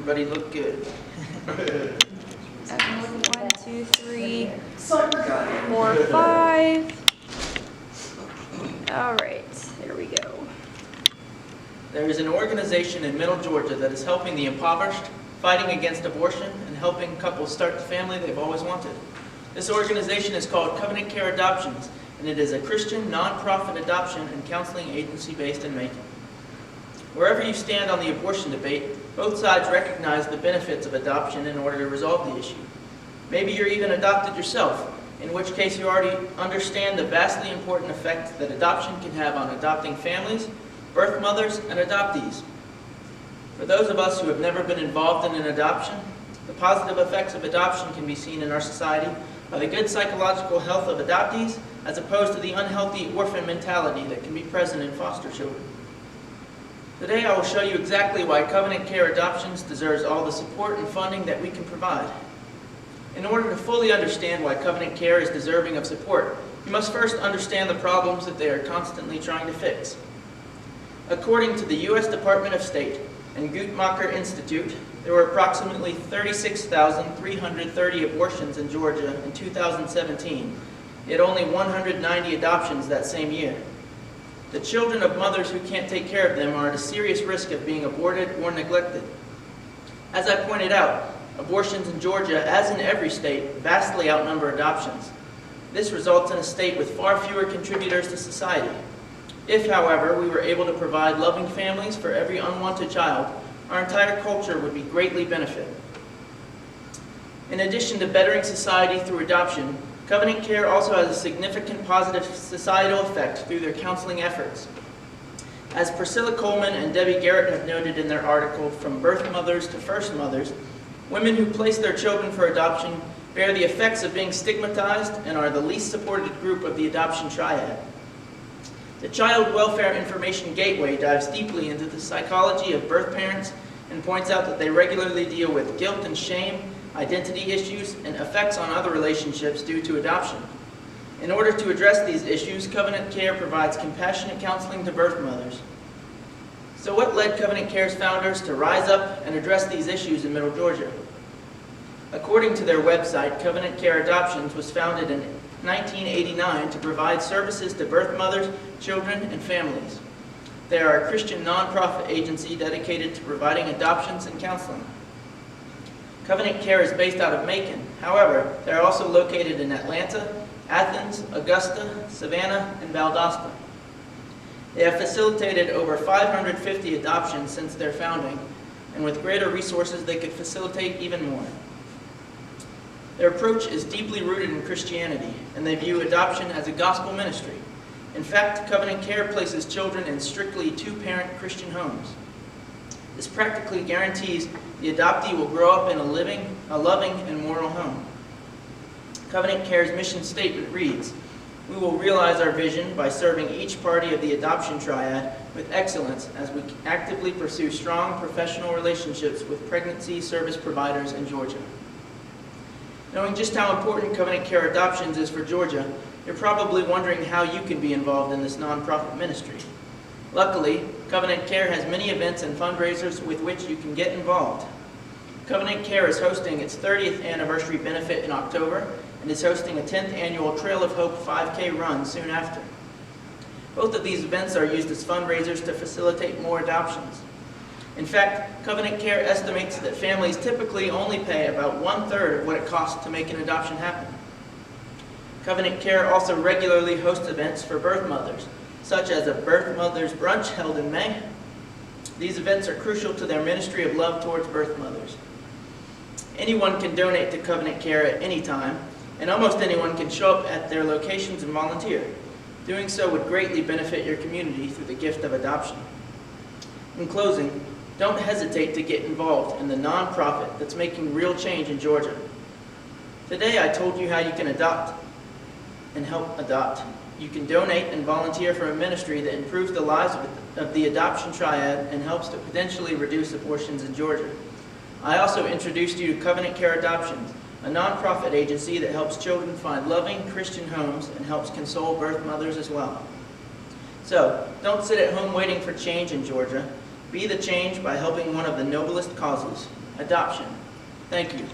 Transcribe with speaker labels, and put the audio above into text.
Speaker 1: everybody look good.
Speaker 2: 1, 2, 3, 4, 5. All right, there we go.
Speaker 1: There is an organization in Middle Georgia that is helping the impoverished, fighting against abortion, and helping couples start the family they've always wanted. This organization is called Covenant Care Adoptions, and it is a Christian, non-profit adoption and counseling agency based in Macon. Wherever you stand on the abortion debate, both sides recognize the benefits of adoption in order to resolve the issue. Maybe you're even adopted yourself, in which case you already understand the vastly important effect that adoption can have on adopting families, birth mothers, and adoptees. For those of us who have never been involved in an adoption, the positive effects of adoption can be seen in our society by the good psychological health of adoptees as opposed to the unhealthy orphan mentality that can be present in foster children. Today I will show you exactly why Covenant Care Adoptions deserves all the support and funding that we can provide. In order to fully understand why Covenant Care is deserving of support, you must first understand the problems that they are constantly trying to fix. According to the U.S. Department of State and Guttmacher Institute, there were approximately 36,330 abortions in Georgia in 2017, yet only 190 adoptions that same year. The children of mothers who can't take care of them are at a serious risk of being aborted or neglected. As I pointed out, abortions in Georgia, as in every state, vastly outnumber adoptions. This results in a state with far fewer contributors to society. If, however, we were able to provide loving families for every unwanted child, our entire culture would be greatly benefited. In addition to bettering society through adoption, Covenant Care also has a significant positive societal effect through their counseling efforts. As Priscilla Coleman and Debbie Garrett have noted in their article, From Birth Mothers to First Mothers, women who place their children for adoption bear the effects of being stigmatized and are the least supported group of the adoption triad. The Child Welfare Information Gateway dives deeply into the psychology of birth parents and points out that they regularly deal with guilt and shame, identity issues, and effects on other relationships due to adoption. In order to address these issues, Covenant Care provides compassionate counseling to birth mothers. So what led Covenant Care's founders to rise up and address these issues in Middle Georgia? According to their website, Covenant Care Adoptions was founded in 1989 to provide services to birth mothers, children, and families. They are a Christian nonprofit agency dedicated to providing adoptions and counseling. Covenant Care is based out of Macon. However, they are also located in Atlanta, Athens, Augusta, Savannah, and Valdosta. They have facilitated over 550 adoptions since their founding, and with greater resources they could facilitate even more. Their approach is deeply rooted in Christianity, and they view adoption as a gospel ministry. In fact, Covenant Care places children in strictly two-parent Christian homes. This practically guarantees the adoptee will grow up in a loving, and moral home. Covenant Care's mission statement reads, "We will realize our vision by serving each party of the adoption triad with excellence as we actively pursue strong professional relationships with pregnancy service providers in Georgia." Knowing just how important Covenant Care Adoptions is for Georgia, you're probably wondering how you can be involved in this nonprofit ministry. Luckily, Covenant Care has many events and fundraisers with which you can get involved. Covenant Care is hosting its 30th anniversary benefit in October and is hosting a 10th annual Trail of Hope 5K run soon after. Both of these events are used as fundraisers to facilitate more adoptions. In fact, Covenant Care estimates that families typically only pay about 1/3 of what it costs to make an adoption happen. Covenant Care also regularly hosts events for birth mothers, such as a Birth Mothers Brunch held in May. These events are crucial to their ministry of love towards birth mothers. Anyone can donate to Covenant Care at any time, and almost anyone can show up at their locations and volunteer. Doing so would greatly benefit your community through the gift of adoption. In closing, don't hesitate to get involved in the nonprofit that's making real change in Georgia. Today I told you how you can adopt and help adopt. You can donate and volunteer for a ministry that improves the lives of the adoption triad and helps to potentially reduce abortions in Georgia. I also introduced you to Covenant Care Adoptions, a nonprofit agency that helps children find loving Christian homes and helps console birth mothers as well. So, don't sit at home waiting for change in Georgia. Be the change by helping one of the noblest causes, adoption. Thank you.